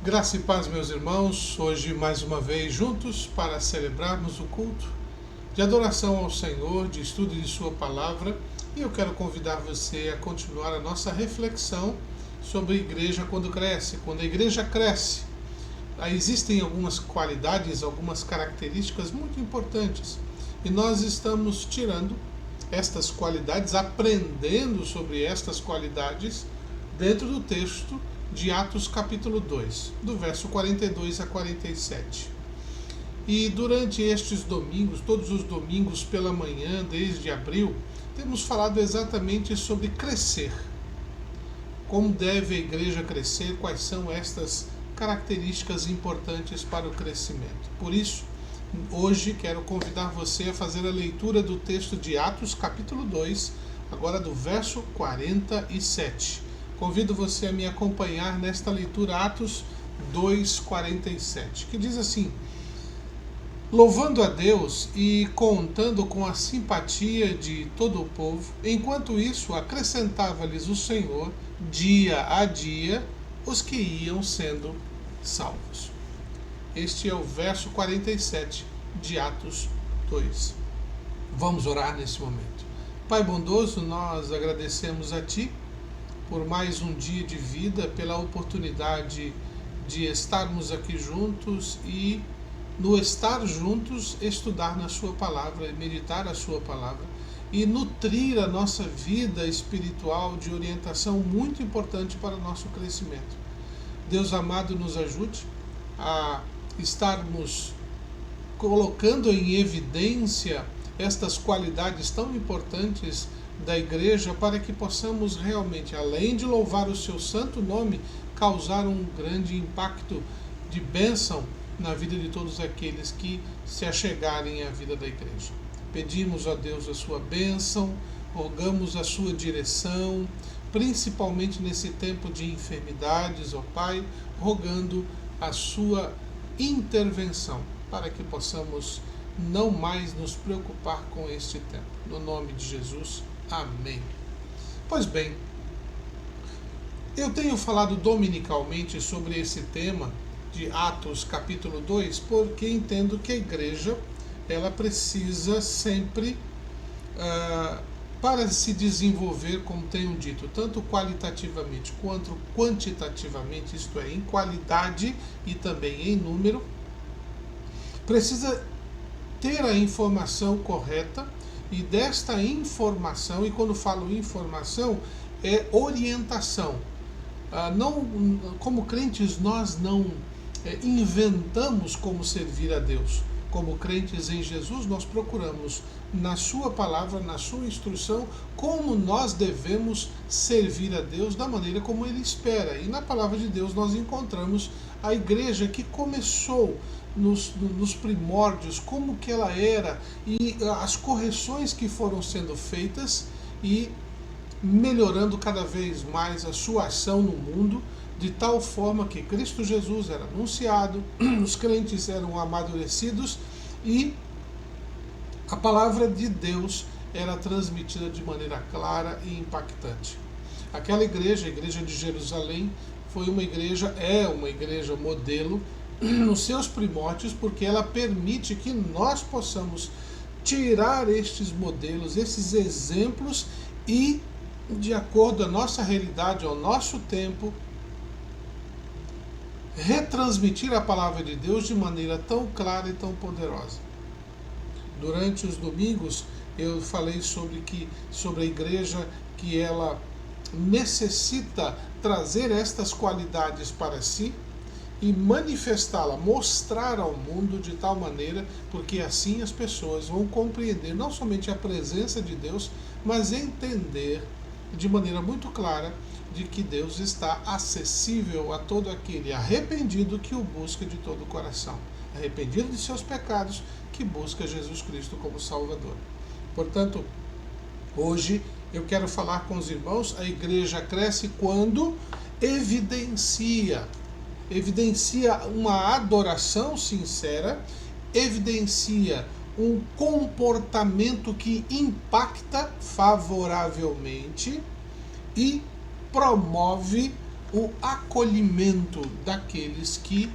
Graça e paz, meus irmãos, hoje mais uma vez juntos para celebrarmos o culto de adoração ao Senhor, de estudo de Sua Palavra, e eu quero convidar você a continuar a nossa reflexão sobre a igreja quando cresce. Quando a igreja cresce, existem algumas qualidades, algumas características muito importantes, e nós estamos tirando estas qualidades, aprendendo sobre estas qualidades dentro do texto de Atos capítulo 2, do verso 42 a 47. E durante estes domingos, todos os domingos pela manhã, desde abril, temos falado exatamente sobre crescer. Como deve a igreja crescer, quais são estas características importantes para o crescimento. Por isso, hoje quero convidar você a fazer a leitura do texto de Atos capítulo 2, agora do verso 47. Convido você a me acompanhar nesta leitura, Atos 2,47, que diz assim: louvando a Deus e contando com a simpatia de todo o povo, enquanto isso acrescentava-lhes o Senhor, dia a dia, os que iam sendo salvos. Este é o verso 47 de Atos 2. Vamos orar nesse momento. Pai bondoso, nós agradecemos a Ti por mais um dia de vida, pela oportunidade de estarmos aqui juntos e, no estar juntos, estudar na Sua Palavra, meditar a Sua Palavra e nutrir a nossa vida espiritual de orientação muito importante para o nosso crescimento. Deus amado, nos ajude a estarmos colocando em evidência estas qualidades tão importantes da igreja, para que possamos realmente, além de louvar o seu santo nome, causar um grande impacto de bênção na vida de todos aqueles que se achegarem à vida da igreja. Pedimos a Deus a sua bênção, rogamos a sua direção, principalmente nesse tempo de enfermidades, ó Pai, rogando a sua intervenção, para que possamos não mais nos preocupar com este tempo. No nome de Jesus, amém. Pois bem, eu tenho falado dominicalmente sobre esse tema de Atos capítulo 2, porque entendo que a igreja ela precisa sempre, para se desenvolver, como tenho dito, tanto qualitativamente quanto quantitativamente, isto é, em qualidade e também em número, precisa ter a informação correta, e desta informação, e quando falo informação, é orientação. Não, como crentes, nós não inventamos como servir a Deus. Como crentes em Jesus, nós procuramos na sua palavra, na sua instrução, como nós devemos servir a Deus da maneira como Ele espera. E na palavra de Deus nós encontramos a igreja que começou nos primórdios, como que ela era, e as correções que foram sendo feitas, e melhorando cada vez mais a sua ação no mundo, de tal forma que Cristo Jesus era anunciado, os crentes eram amadurecidos e a palavra de Deus era transmitida de maneira clara e impactante. Aquela igreja, a igreja de Jerusalém, é uma igreja modelo nos seus primórdios, porque ela permite que nós possamos tirar estes modelos, esses exemplos, e, de acordo à nossa realidade, ao nosso tempo, retransmitir a palavra de Deus de maneira tão clara e tão poderosa. Durante os domingos eu falei sobre a igreja, que ela necessita trazer estas qualidades para si e manifestá-la, mostrar ao mundo de tal maneira, porque assim as pessoas vão compreender não somente a presença de Deus, mas entender de maneira muito clara de que Deus está acessível a todo aquele arrependido que o busca de todo o coração, arrependido de seus pecados, que busca Jesus Cristo como Salvador. Portanto, hoje eu quero falar com os irmãos, a igreja cresce quando evidencia uma adoração sincera, evidencia um comportamento que impacta favoravelmente e promove o acolhimento daqueles que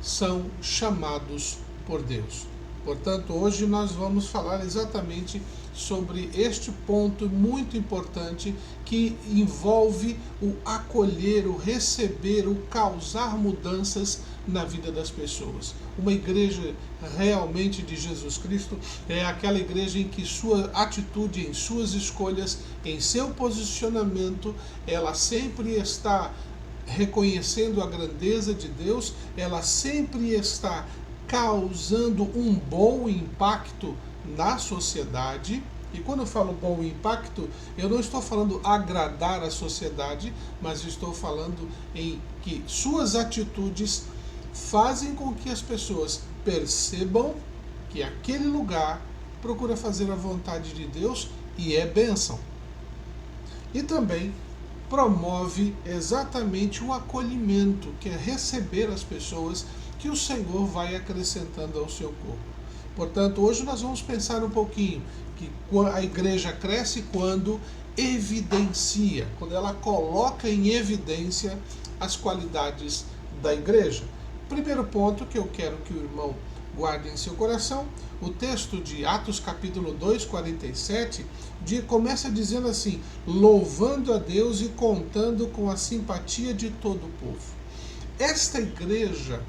são chamados por Deus. Portanto, hoje nós vamos falar exatamente sobre este ponto muito importante que envolve o acolher, o receber, o causar mudanças na vida das pessoas. Uma igreja realmente de Jesus Cristo é aquela igreja em que sua atitude, em suas escolhas, em seu posicionamento, ela sempre está reconhecendo a grandeza de Deus, ela sempre está causando um bom impacto na sociedade. E quando eu falo bom impacto, eu não estou falando agradar a sociedade, mas estou falando em que suas atitudes fazem com que as pessoas percebam que aquele lugar procura fazer a vontade de Deus e é bênção. E também promove exatamente o acolhimento, que é receber as pessoas que o Senhor vai acrescentando ao seu corpo. Portanto, hoje nós vamos pensar um pouquinho que a igreja cresce quando evidencia, quando ela coloca em evidência as qualidades da igreja. Primeiro ponto que eu quero que o irmão guarde em seu coração, o texto de Atos capítulo 2, 47, começa dizendo assim: louvando a Deus e contando com a simpatia de todo o povo. Esta igreja,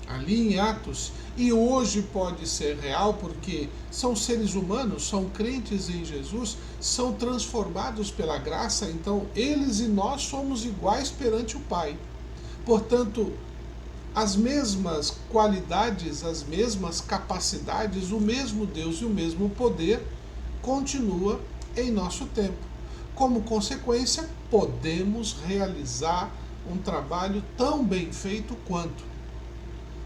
ali em Atos, e hoje pode ser real porque são seres humanos, são crentes em Jesus, são transformados pela graça, então eles e nós somos iguais perante o Pai. Portanto, as mesmas qualidades, as mesmas capacidades, o mesmo Deus e o mesmo poder continua em nosso tempo. Como consequência, podemos realizar um trabalho tão bem feito quanto.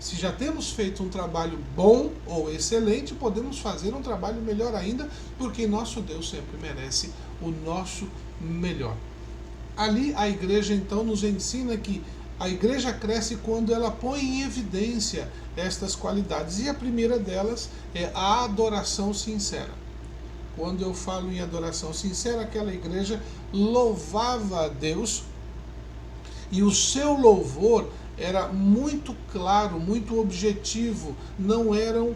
Se já temos feito um trabalho bom ou excelente, podemos fazer um trabalho melhor ainda, porque nosso Deus sempre merece o nosso melhor. Ali a igreja então nos ensina que a igreja cresce quando ela põe em evidência estas qualidades. E a primeira delas é a adoração sincera. Quando eu falo em adoração sincera, aquela igreja louvava a Deus e o seu louvor era muito claro, muito objetivo, não eram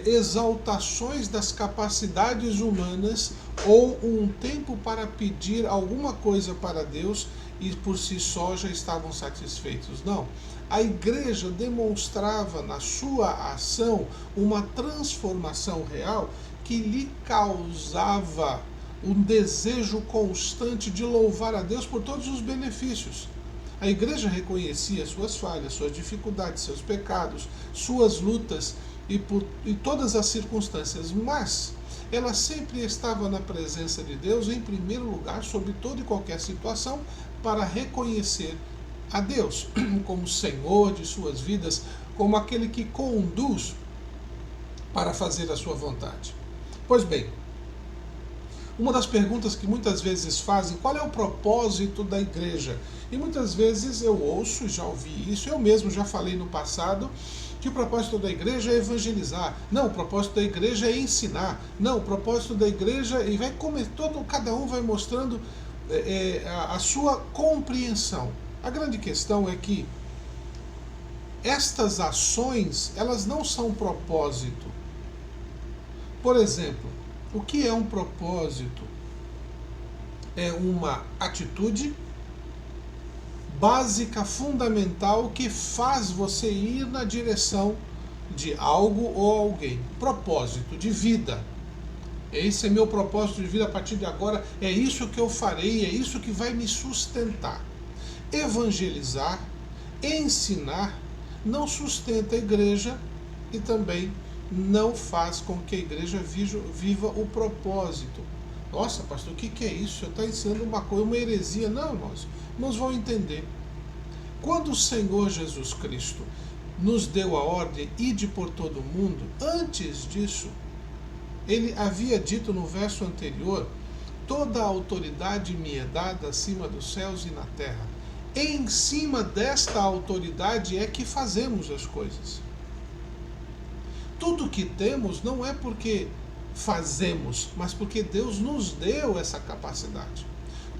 exaltações das capacidades humanas ou um tempo para pedir alguma coisa para Deus e por si só já estavam satisfeitos. Não. A igreja demonstrava na sua ação uma transformação real que lhe causava um desejo constante de louvar a Deus por todos os benefícios. A igreja reconhecia suas falhas, suas dificuldades, seus pecados, suas lutas e todas as circunstâncias, mas ela sempre estava na presença de Deus em primeiro lugar, sob toda e qualquer situação, para reconhecer a Deus como Senhor de suas vidas, como aquele que conduz para fazer a sua vontade. Pois bem, uma das perguntas que muitas vezes fazem: qual é o propósito da igreja? E muitas vezes eu ouço, já ouvi isso, eu mesmo já falei no passado, que o propósito da igreja é evangelizar. Não, o propósito da igreja é ensinar. Não, o propósito da igreja, e vai cada um vai mostrando a sua compreensão. A grande questão é que estas ações, elas não são propósito. Por exemplo, o que é um propósito? É uma atitude básica, fundamental, que faz você ir na direção de algo ou alguém. Propósito de vida. Esse é meu propósito de vida a partir de agora, é isso que eu farei, é isso que vai me sustentar. Evangelizar, ensinar, não sustenta a igreja e também não faz com que a igreja viva o propósito. Nossa, pastor, o que é isso? Você está ensinando uma coisa, uma heresia. Não, irmãos vão entender. Quando o Senhor Jesus Cristo nos deu a ordem, ide por todo o mundo, antes disso, ele havia dito no verso anterior: toda a autoridade me é dada acima dos céus e na terra. Em cima desta autoridade é que fazemos as coisas. Tudo que temos não é porque fazemos, mas porque Deus nos deu essa capacidade.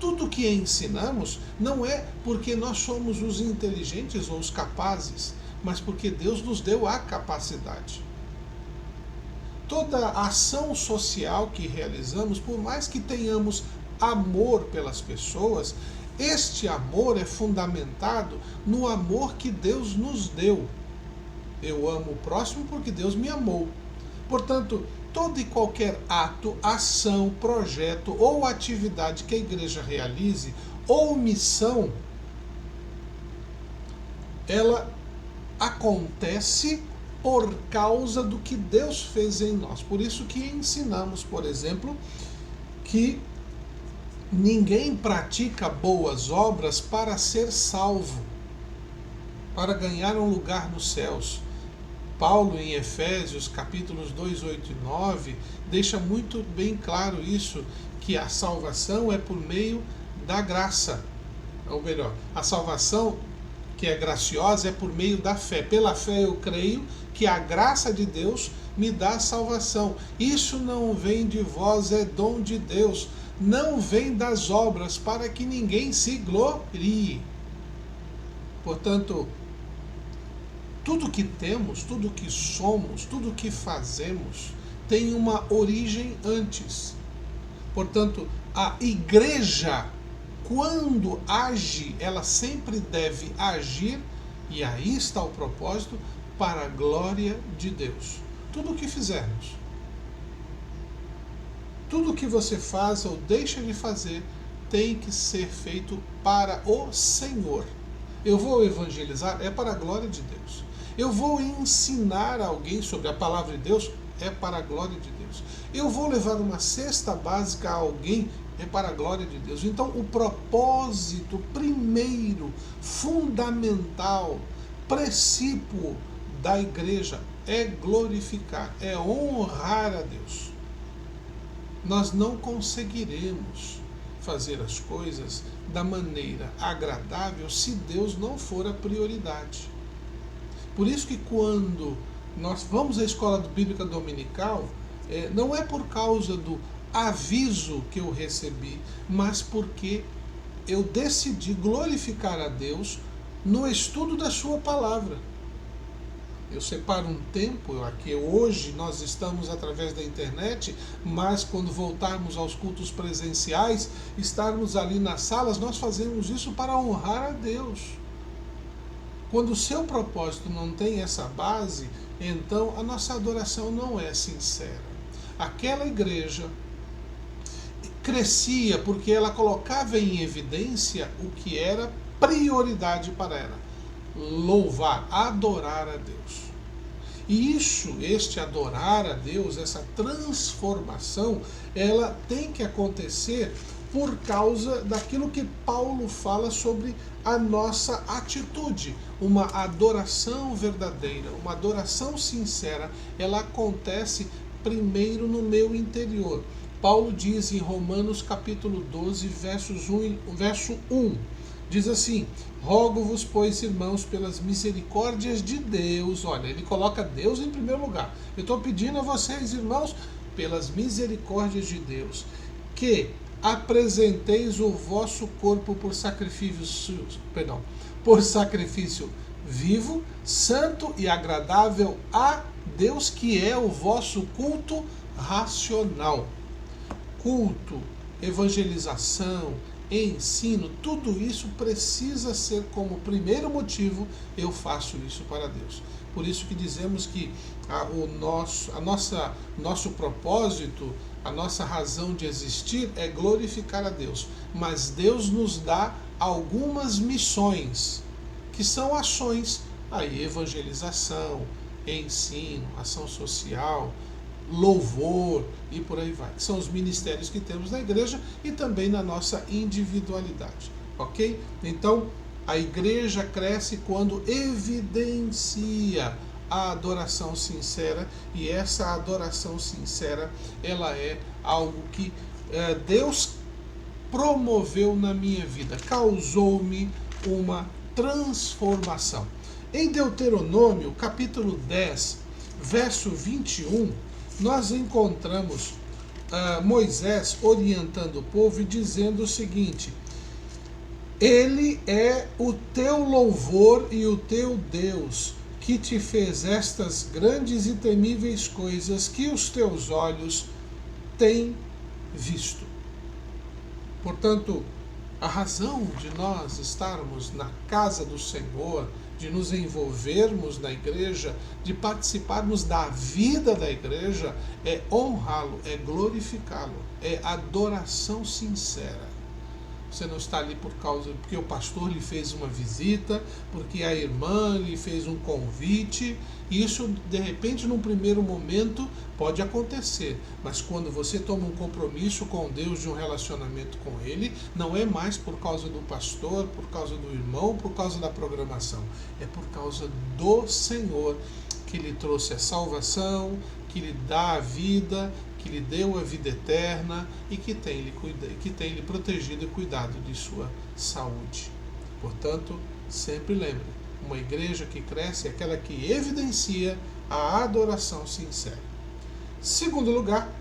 tudo que ensinamos não é porque nós somos os inteligentes ou os capazes, mas porque Deus nos deu a capacidade. Toda ação social que realizamos, por mais que tenhamos amor pelas pessoas, este amor é fundamentado no amor que Deus nos deu. Eu amo o próximo porque Deus me amou. Portanto, todo e qualquer ato, ação, projeto ou atividade que a igreja realize, ou missão, ela acontece por causa do que Deus fez em nós. Por isso que ensinamos, por exemplo, que ninguém pratica boas obras para ser salvo, para ganhar um lugar nos céus. Paulo, em Efésios, capítulos 2, 8 e 9, deixa muito bem claro isso, que a salvação é por meio da graça. Ou melhor, a salvação que é graciosa é por meio da fé. Pela fé eu creio que a graça de Deus me dá salvação. Isso não vem de vós, é dom de Deus. Não vem das obras, para que ninguém se glorie. Portanto, tudo que temos, tudo que somos, tudo que fazemos tem uma origem antes. Portanto, a igreja, quando age, ela sempre deve agir, e aí está o propósito, para a glória de Deus. Tudo o que fizermos, tudo o que você faz ou deixa de fazer, tem que ser feito para o Senhor. Eu vou evangelizar, é para a glória de Deus. Eu vou ensinar alguém sobre a palavra de Deus, é para a glória de Deus. Eu vou levar uma cesta básica a alguém, é para a glória de Deus. Então, o propósito primeiro, fundamental, princípio da igreja é glorificar, é honrar a Deus. Nós não conseguiremos fazer as coisas da maneira agradável se Deus não for a prioridade. Por isso que quando nós vamos à escola bíblica dominical, não é por causa do aviso que eu recebi, mas porque eu decidi glorificar a Deus no estudo da sua palavra. Eu separo um tempo, aqui hoje nós estamos através da internet, mas quando voltarmos aos cultos presenciais, estarmos ali nas salas, nós fazemos isso para honrar a Deus. Quando o seu propósito não tem essa base, então a nossa adoração não é sincera. Aquela igreja crescia porque ela colocava em evidência o que era prioridade para ela: louvar, adorar a Deus. E este adorar a Deus, essa transformação, ela tem que acontecer por causa daquilo que Paulo fala sobre a nossa atitude. Uma adoração verdadeira, uma adoração sincera, ela acontece primeiro no meu interior. Paulo diz em Romanos capítulo 12, verso 1, diz assim: rogo-vos, pois, irmãos, pelas misericórdias de Deus. Olha, ele coloca Deus em primeiro lugar. Eu estou pedindo a vocês, irmãos, pelas misericórdias de Deus, que apresenteis o vosso corpo por sacrifício vivo, santo e agradável a Deus, que é o vosso culto racional. Culto, evangelização, ensino, tudo isso precisa ser como primeiro motivo: eu faço isso para Deus. Por isso que dizemos que nosso propósito, a nossa razão de existir é glorificar a Deus. Mas Deus nos dá algumas missões, que são ações, aí evangelização, ensino, ação social, louvor e por aí vai, que são os ministérios que temos na igreja e também na nossa individualidade, ok? Então, a igreja cresce quando evidencia a adoração sincera, e essa adoração sincera, ela é algo que Deus promoveu na minha vida, causou-me uma transformação. Em Deuteronômio, capítulo 10, verso 21, nós encontramos Moisés orientando o povo e dizendo o seguinte: Ele é o teu louvor e o teu Deus, que te fez estas grandes e temíveis coisas que os teus olhos têm visto. Portanto, a razão de nós estarmos na casa do Senhor, de nos envolvermos na igreja, de participarmos da vida da igreja, é honrá-lo, é glorificá-lo, é adoração sincera. Você não está ali porque o pastor lhe fez uma visita, porque a irmã lhe fez um convite. Isso, de repente, num primeiro momento, pode acontecer. Mas quando você toma um compromisso com Deus de um relacionamento com Ele, não é mais por causa do pastor, por causa do irmão, por causa da programação. É por causa do Senhor que lhe trouxe a salvação, que lhe dá a vida, que lhe deu a vida eterna e que tem lhe protegido e cuidado de sua saúde. Portanto, sempre lembre, uma igreja que cresce é aquela que evidencia a adoração sincera. Segundo lugar,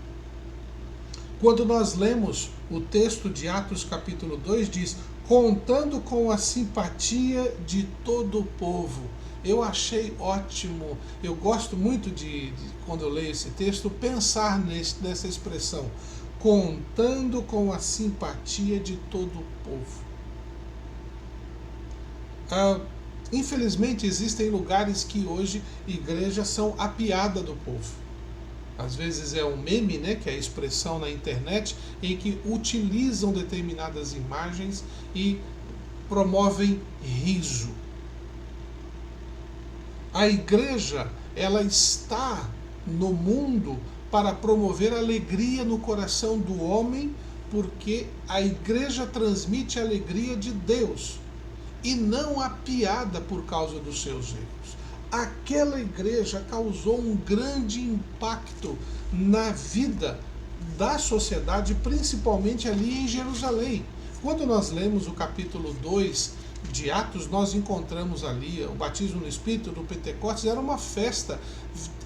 quando nós lemos o texto de Atos capítulo 2, diz: contando com a simpatia de todo o povo. Eu achei ótimo, eu gosto muito quando eu leio esse texto, pensar nessa expressão, contando com a simpatia de todo o povo. Infelizmente existem lugares que hoje igrejas são a piada do povo. Às vezes é um meme, né, que é a expressão na internet, em que utilizam determinadas imagens e promovem riso. A igreja, ela está no mundo para promover alegria no coração do homem, porque a igreja transmite a alegria de Deus e não a piada por causa dos seus erros. Aquela igreja causou um grande impacto na vida da sociedade, principalmente ali em Jerusalém. Quando nós lemos o capítulo 2 de Atos, nós encontramos ali o batismo no Espírito do Pentecostes. Era uma festa,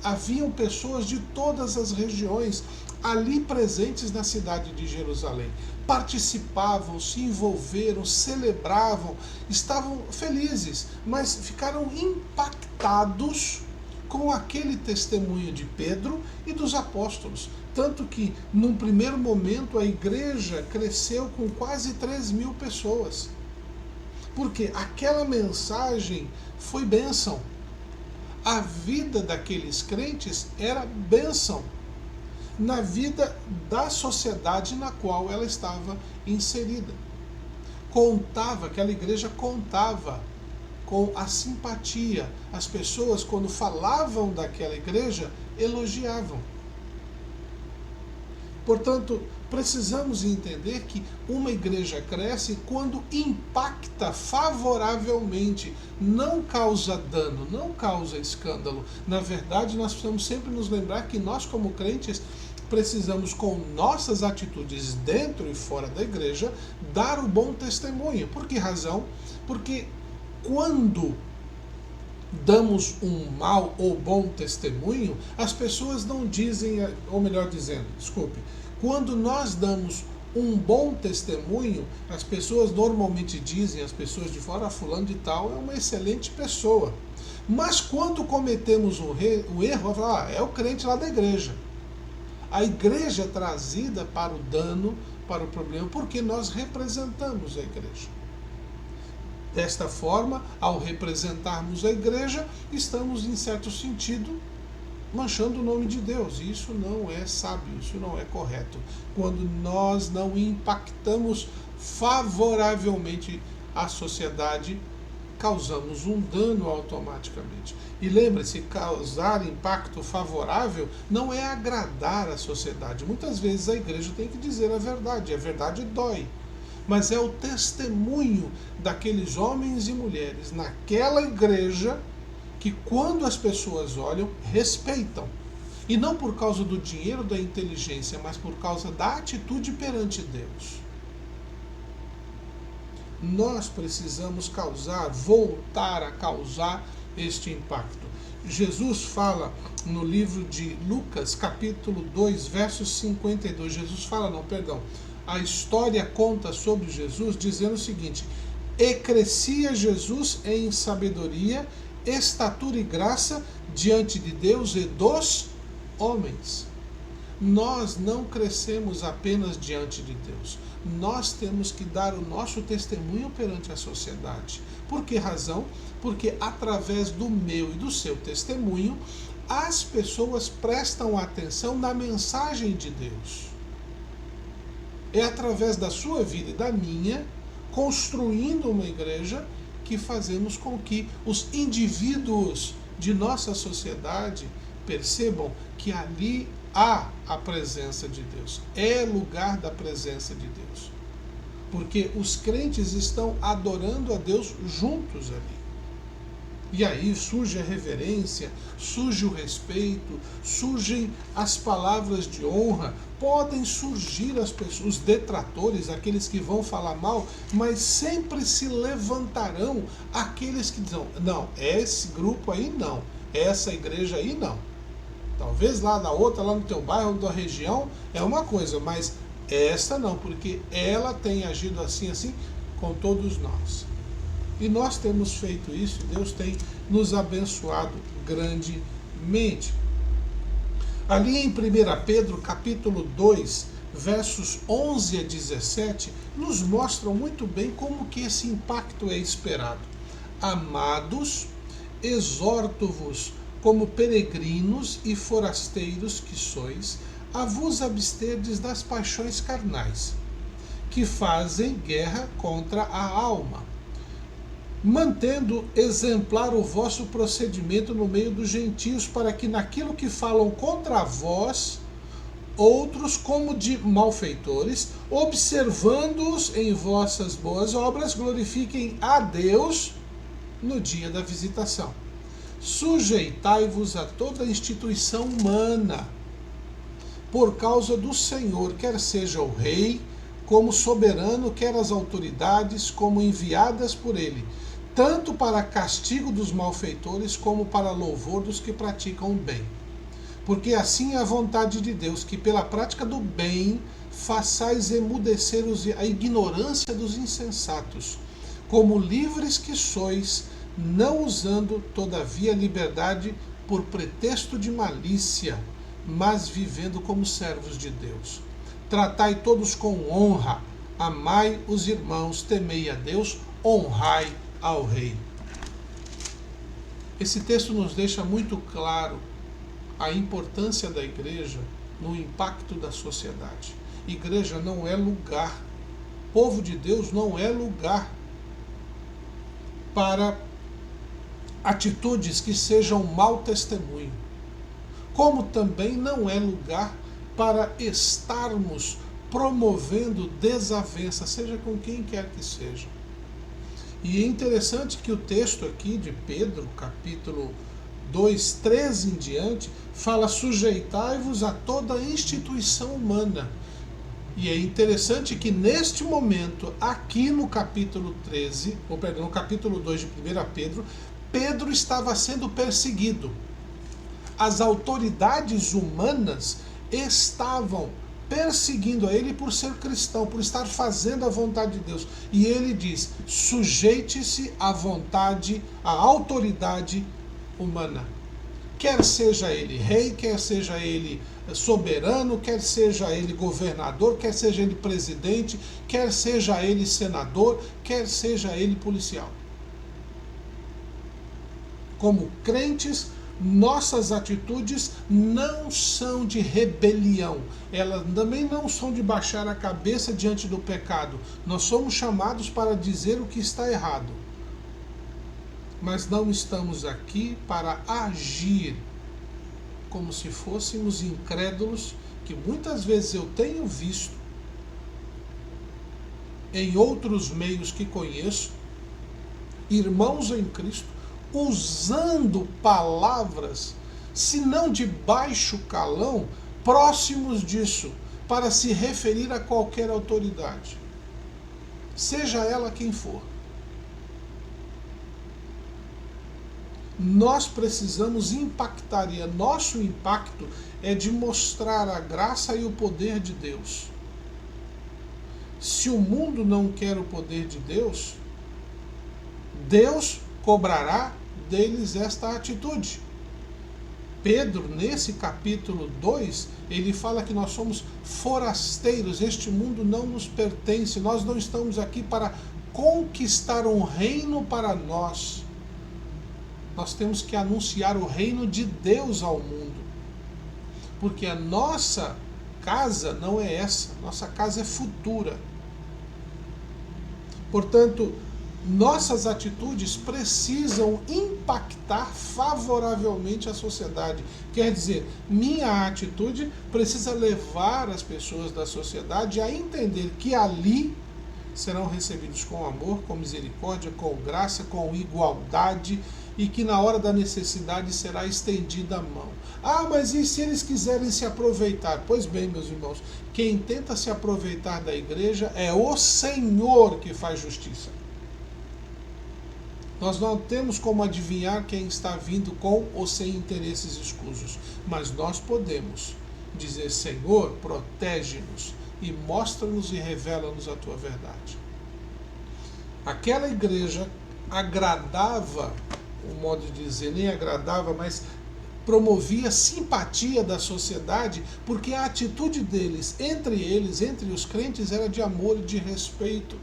haviam pessoas de todas as regiões ali presentes na cidade de Jerusalém, participavam, se envolveram, celebravam, estavam felizes, mas ficaram impactados com aquele testemunho de Pedro e dos apóstolos, tanto que num primeiro momento a igreja cresceu com quase 3.000 pessoas. Porque aquela mensagem foi bênção. A vida daqueles crentes era bênção na vida da sociedade na qual ela estava inserida. Aquela igreja contava com a simpatia. As pessoas, quando falavam daquela igreja, elogiavam. Portanto, precisamos entender que uma igreja cresce quando impacta favoravelmente, não causa dano, não causa escândalo. Na verdade, nós precisamos sempre nos lembrar que nós, como crentes, precisamos, com nossas atitudes dentro e fora da igreja, dar o bom testemunho. Por que razão? Porque quando damos um mau ou bom testemunho, as pessoas não dizem, ou melhor dizendo, quando nós damos um bom testemunho, as pessoas normalmente dizem, as pessoas de fora, fulano de tal é uma excelente pessoa. Mas quando cometemos o erro, é o crente lá da igreja. A igreja é trazida para o dano, para o problema, porque nós representamos a igreja. Desta forma, ao representarmos a igreja, estamos, em certo sentido, manchando o nome de Deus. E isso não é sábio, isso não é correto. Quando nós não impactamos favoravelmente a sociedade, causamos um dano automaticamente. E lembre-se, causar impacto favorável não é agradar a sociedade. Muitas vezes a igreja tem que dizer a verdade dói. Mas é o testemunho daqueles homens e mulheres naquela igreja que, quando as pessoas olham, respeitam. E não por causa do dinheiro, da inteligência, mas por causa da atitude perante Deus. Nós precisamos voltar a causar este impacto. Jesus fala no livro de Lucas, capítulo 2, versos 52. Jesus fala, não, perdão. A história conta sobre Jesus dizendo o seguinte: e crescia Jesus em sabedoria, estatura e graça diante de Deus e dos homens. Nós não crescemos apenas diante de Deus. Nós temos que dar o nosso testemunho perante a sociedade. Por que razão? Porque através do meu e do seu testemunho, as pessoas prestam atenção na mensagem de Deus. É através da sua vida e da minha, construindo uma igreja, que fazemos com que os indivíduos de nossa sociedade percebam que ali há a presença de Deus, é lugar da presença de Deus. Porque os crentes estão adorando a Deus juntos ali. E aí surge a reverência, surge o respeito, surgem as palavras de honra, podem surgir as pessoas, os detratores, aqueles que vão falar mal, mas sempre se levantarão aqueles que dizem, não, esse grupo aí não, essa igreja aí não. Talvez lá da outra, lá no teu bairro, da região, é uma coisa, mas esta não, porque ela tem agido assim, assim, com todos nós. E nós temos feito isso, e Deus tem nos abençoado grandemente. Ali em 1 Pedro, capítulo 2, versos 11 a 17, nos mostram muito bem como que esse impacto é esperado. Amados, exorto-vos como peregrinos e forasteiros que sois, a vos absterdes das paixões carnais, que fazem guerra contra a alma, mantendo exemplar o vosso procedimento no meio dos gentios, para que naquilo que falam contra vós, outros como de malfeitores, observando-os em vossas boas obras, glorifiquem a Deus no dia da visitação. Sujeitai-vos a toda instituição humana, por causa do Senhor, quer seja o rei, como soberano, quer as autoridades, como enviadas por ele, tanto para castigo dos malfeitores, como para louvor dos que praticam o bem. Porque assim é a vontade de Deus, que pela prática do bem façais emudecer a ignorância dos insensatos, como livres que sois, não usando, todavia, a liberdade por pretexto de malícia, mas vivendo como servos de Deus. Tratai todos com honra, amai os irmãos, temei a Deus, honrai ao rei. Esse texto nos deixa muito claro a importância da igreja no impacto da sociedade. Igreja não é lugar, povo de Deus não é lugar para atitudes que sejam mau testemunho, como também não é lugar para estarmos promovendo desavença, seja com quem quer que seja. E é interessante que o texto aqui de Pedro, capítulo 2, 13 em diante, fala: sujeitai-vos a toda a instituição humana. E é interessante que neste momento, aqui no capítulo 13, ou perdão, no capítulo 2 de 1 Pedro, Pedro estava sendo perseguido. As autoridades humanas estavam perseguindo a ele por ser cristão, por estar fazendo a vontade de Deus. E ele diz: sujeite-se à vontade, à autoridade humana. Quer seja ele rei, quer seja ele soberano, quer seja ele governador, quer seja ele presidente, quer seja ele senador, quer seja ele policial. Como crentes, nossas atitudes não são de rebelião, elas também não são de baixar a cabeça diante do pecado. Nós somos chamados para dizer o que está errado, mas não estamos aqui para agir como se fôssemos incrédulos, que muitas vezes eu tenho visto em outros meios que conheço, irmãos em Cristo, usando palavras, se não de baixo calão, próximos disso, para se referir a qualquer autoridade, seja ela quem for. nós precisamos impactar, e nosso impacto é de mostrar a graça e o poder de Deus. Se o mundo não quer o poder de Deus, Deus cobrará deles esta atitude. Pedro, nesse capítulo 2, ele fala que nós somos forasteiros, este mundo não nos pertence, nós não estamos aqui para conquistar um reino para nós. Nós temos que anunciar o reino de Deus ao mundo. Porque a nossa casa não é essa, nossa casa é futura. Portanto, nossas atitudes precisam impactar favoravelmente a sociedade. Quer dizer, minha atitude precisa levar as pessoas da sociedade a entender que ali serão recebidos com amor, com misericórdia, com graça, com igualdade, e que na hora da necessidade será estendida a mão. Ah, mas e se eles quiserem se aproveitar? Pois bem, meus irmãos, quem tenta se aproveitar da igreja é o Senhor que faz justiça. Nós não temos como adivinhar quem está vindo com ou sem interesses escusos, mas nós podemos dizer: Senhor, protege-nos e mostra-nos e revela-nos a tua verdade. Aquela igreja agradava, o modo de dizer, nem agradava, mas promovia simpatia da sociedade, porque a atitude deles, entre os crentes, era de amor e de respeito.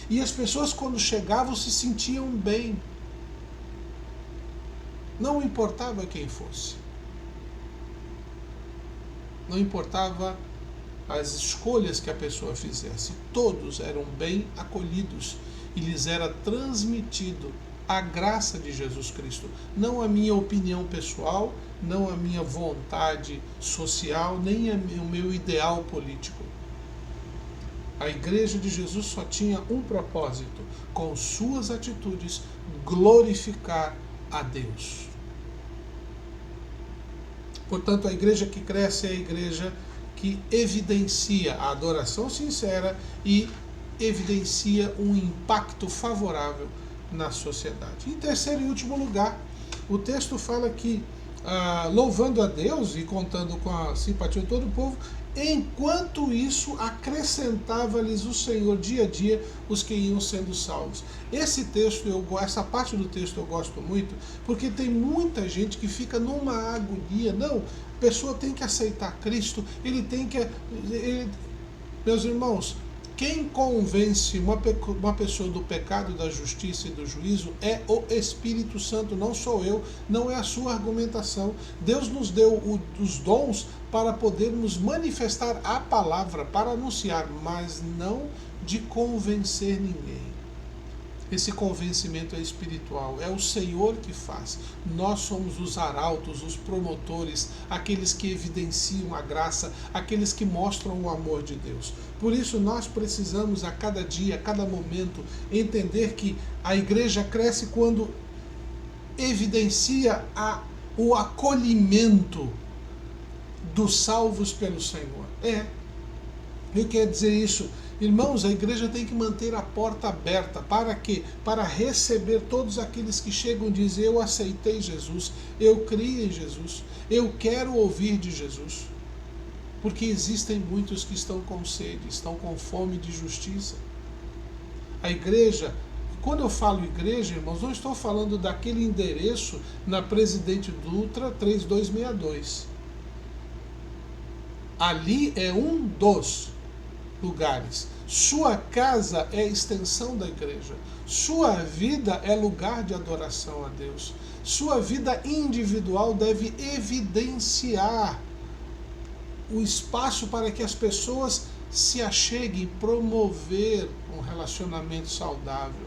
E as pessoas, quando chegavam, se sentiam bem. Não importava quem fosse. Não importava as escolhas que a pessoa fizesse. Todos eram bem acolhidos e lhes era transmitido a graça de Jesus Cristo. Não a minha opinião pessoal, não a minha vontade social, nem o meu ideal político. A Igreja de Jesus só tinha um propósito: com suas atitudes, glorificar a Deus. Portanto, a igreja que cresce é a igreja que evidencia a adoração sincera e evidencia um impacto favorável na sociedade. Em terceiro e último lugar, o texto fala que, louvando a Deus e contando com a simpatia de todo o povo, enquanto isso acrescentava-lhes o Senhor dia a dia os que iam sendo salvos. Essa parte do texto eu gosto muito, porque tem muita gente que fica numa agonia. Não, a pessoa tem que aceitar Cristo, meus irmãos, quem convence uma pessoa do pecado, da justiça e do juízo é o Espírito Santo, não sou eu, não é a sua argumentação. Deus nos deu os dons para podermos manifestar a palavra, para anunciar, mas não de convencer ninguém. Esse convencimento é espiritual, é o Senhor que faz. Nós somos os arautos, os promotores, aqueles que evidenciam a graça, aqueles que mostram o amor de Deus. Por isso nós precisamos a cada dia, a cada momento, entender que a igreja cresce quando evidencia o acolhimento dos salvos pelo Senhor. Eu quero dizer isso. Irmãos, a igreja tem que manter a porta aberta. Para quê? Para receber todos aqueles que chegam e dizem: eu aceitei Jesus, eu criei em Jesus, eu quero ouvir de Jesus. Porque existem muitos que estão com sede, estão com fome de justiça. A igreja, quando eu falo igreja, irmãos, não estou falando daquele endereço na Presidente Dutra 3262. Ali é um dos lugares. Sua casa é extensão da igreja. Sua vida é lugar de adoração a Deus. Sua vida individual deve evidenciar o espaço para que as pessoas se acheguem, promover um relacionamento saudável.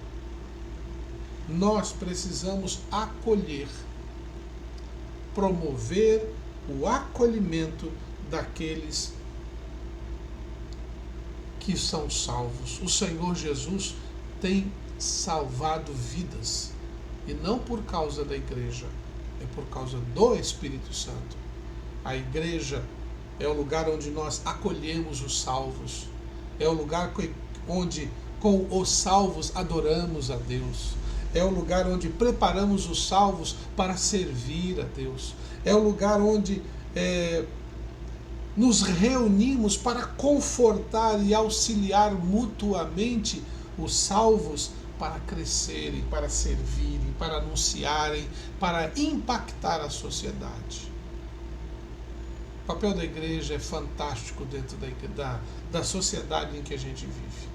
Nós precisamos acolher, promover o acolhimento daqueles que são salvos. O Senhor Jesus tem salvado vidas, e não por causa da igreja, é por causa do Espírito Santo. A igreja é o lugar onde nós acolhemos os salvos, é o lugar onde com os salvos adoramos a Deus, é o lugar onde preparamos os salvos para servir a Deus. É o lugar onde nos reunimos para confortar e auxiliar mutuamente os salvos para crescerem, para servirem, para anunciarem, para impactar a sociedade. O papel da igreja é fantástico dentro da sociedade em que a gente vive.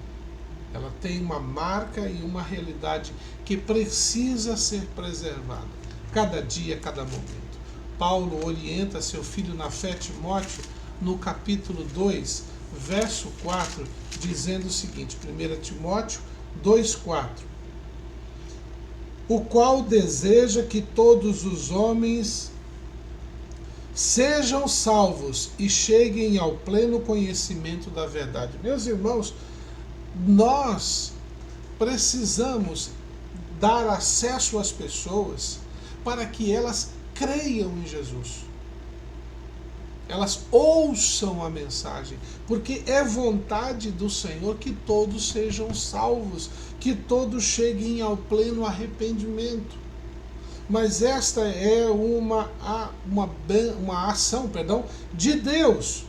Ela tem uma marca e uma realidade que precisa ser preservada, cada dia, cada momento. Paulo orienta seu filho na fé, Timóteo, no capítulo 2, verso 4, dizendo o seguinte, 1 Timóteo 2,4: o qual deseja que todos os homens sejam salvos e cheguem ao pleno conhecimento da verdade. Meus irmãos, nós precisamos dar acesso às pessoas para que elas creiam em Jesus. Elas ouçam a mensagem, porque é vontade do Senhor que todos sejam salvos, que todos cheguem ao pleno arrependimento. Mas esta é uma ação, de Deus.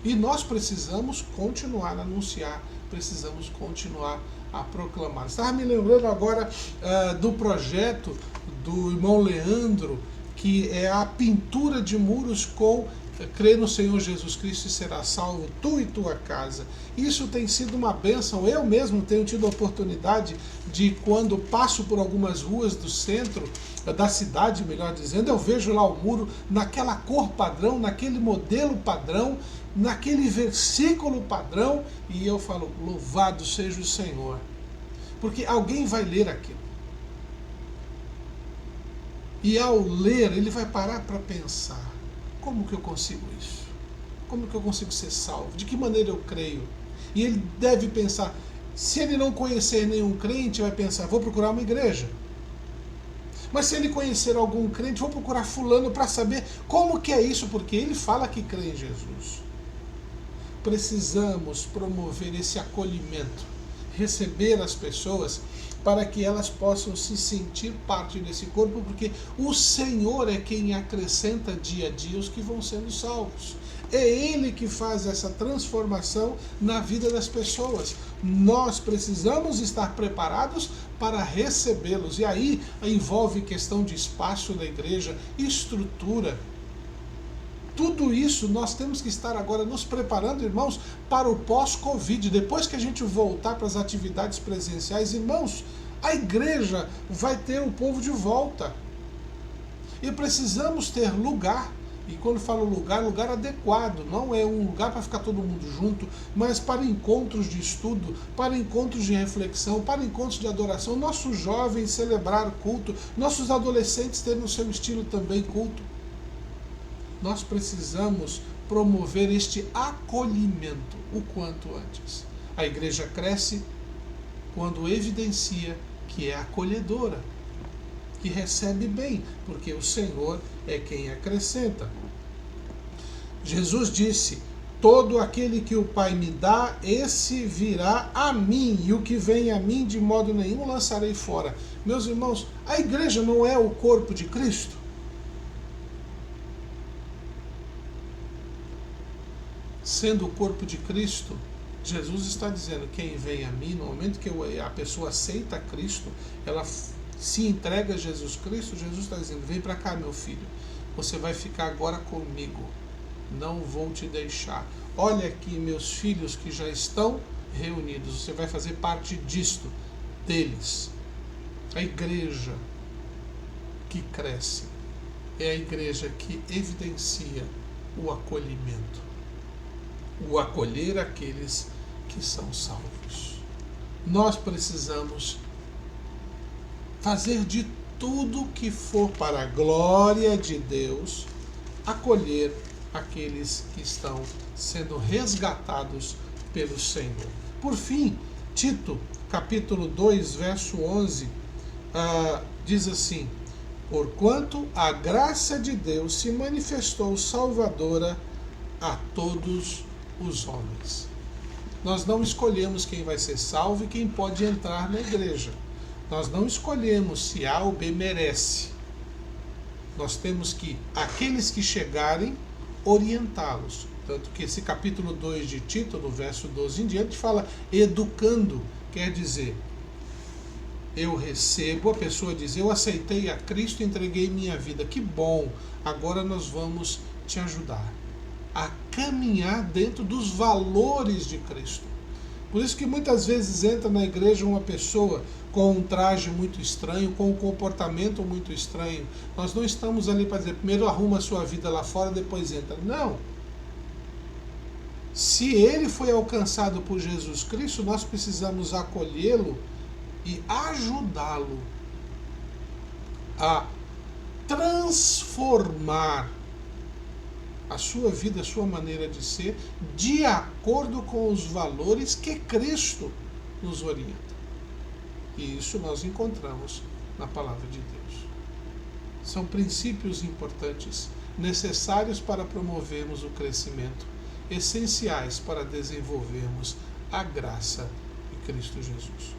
E nós precisamos continuar a anunciar, precisamos continuar a proclamar. Estava me lembrando agora do projeto do irmão Leandro, que é a pintura de muros com crê no Senhor Jesus Cristo e será salvo, tu e tua casa. Isso tem sido uma bênção. Eu mesmo tenho tido a oportunidade de, quando passo por algumas ruas do centro da cidade, melhor dizendo, eu vejo lá o muro naquela cor padrão, naquele modelo padrão, naquele versículo padrão, e eu falo, louvado seja o Senhor. Porque alguém vai ler aquilo. E ao ler, ele vai parar para pensar, como que eu consigo isso? Como que eu consigo ser salvo? De que maneira eu creio? E ele deve pensar, se ele não conhecer nenhum crente, vai pensar, vou procurar uma igreja. Mas se ele conhecer algum crente, vou procurar fulano para saber como que é isso, porque ele fala que crê em Jesus. Precisamos promover esse acolhimento, receber as pessoas para que elas possam se sentir parte desse corpo, porque o Senhor é quem acrescenta dia a dia os que vão sendo salvos. É Ele que faz essa transformação na vida das pessoas. Nós precisamos estar preparados para recebê-los. E aí envolve questão de espaço da igreja, estrutura. Tudo isso nós temos que estar agora nos preparando, irmãos, para o pós-Covid. Depois que a gente voltar para as atividades presenciais, irmãos, a igreja vai ter o povo de volta. E precisamos ter lugar. E quando falo lugar, lugar adequado. Não é um lugar para ficar todo mundo junto, mas para encontros de estudo, para encontros de reflexão, para encontros de adoração. Nossos jovens celebrar culto, nossos adolescentes terem o seu estilo também culto. Nós precisamos promover este acolhimento o quanto antes. A igreja cresce quando evidencia que é acolhedora, que recebe bem, porque o Senhor é quem acrescenta. Jesus disse, todo aquele que o Pai me dá, esse virá a mim, e o que vem a mim de modo nenhum lançarei fora. Meus irmãos, a igreja não é o corpo de Cristo? Sendo o corpo de Cristo, Jesus está dizendo, quem vem a mim, no momento que a pessoa aceita Cristo, ela se entrega a Jesus Cristo, Jesus está dizendo, vem para cá, meu filho, você vai ficar agora comigo, não vou te deixar. Olha aqui meus filhos que já estão reunidos, você vai fazer parte disto, deles. A igreja que cresce é a igreja que evidencia o acolhimento. O acolher aqueles que são salvos. Nós precisamos fazer de tudo que for para a glória de Deus, acolher aqueles que estão sendo resgatados pelo Senhor. Por fim, Tito, capítulo 2, verso 11, diz assim, porquanto a graça de Deus se manifestou salvadora a todos os homens. Nós não escolhemos quem vai ser salvo e quem pode entrar na igreja. Nós não escolhemos se A ou B merece. Nós temos que, aqueles que chegarem, orientá-los. Tanto que esse capítulo 2 de Tito, no verso 12 em diante, fala educando, quer dizer, eu recebo, a pessoa diz, eu aceitei a Cristo, entreguei minha vida, que bom, agora nós vamos te ajudar a caminhar dentro dos valores de Cristo. Por isso que muitas vezes entra na igreja uma pessoa com um traje muito estranho, com um comportamento muito estranho. Nós não estamos ali para dizer, primeiro arruma a sua vida lá fora, depois entra. Não. Se ele foi alcançado por Jesus Cristo, nós precisamos acolhê-lo e ajudá-lo a transformar a sua vida, a sua maneira de ser, de acordo com os valores que Cristo nos orienta. E isso nós encontramos na palavra de Deus. São princípios importantes, necessários para promovermos o crescimento, essenciais para desenvolvermos a graça de Cristo Jesus.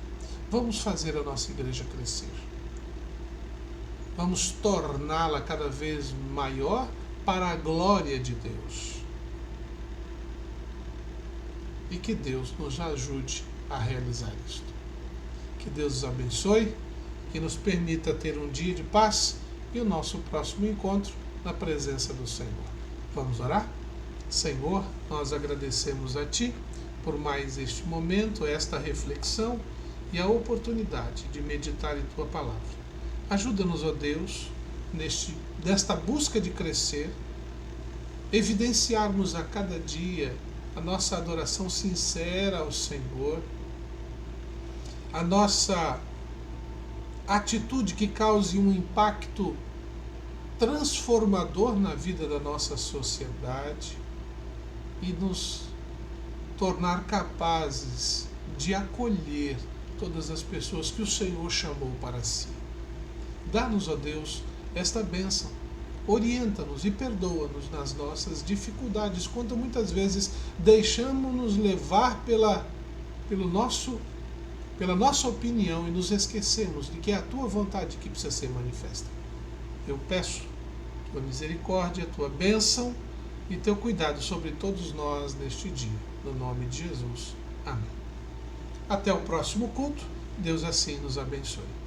Vamos fazer a nossa igreja crescer. Vamos torná-la cada vez maior para a glória de Deus. E que Deus nos ajude a realizar isto. Que Deus os abençoe, que nos permita ter um dia de paz e o nosso próximo encontro na presença do Senhor. Vamos orar? Senhor, nós agradecemos a Ti por mais este momento, esta reflexão e a oportunidade de meditar em Tua Palavra. Ajuda-nos, ó Deus, nesta busca de crescer, evidenciarmos a cada dia a nossa adoração sincera ao Senhor, a nossa atitude que cause um impacto transformador na vida da nossa sociedade e nos tornar capazes de acolher todas as pessoas que o Senhor chamou para si. Dá-nos, ó Deus, esta bênção. Orienta-nos e perdoa-nos nas nossas dificuldades, quando muitas vezes deixamos-nos levar pela nossa opinião e nos esquecemos de que é a Tua vontade que precisa ser manifesta. Eu peço Tua misericórdia, Tua bênção e Teu cuidado sobre todos nós neste dia. No nome de Jesus. Amém. Até o próximo culto. Deus assim nos abençoe.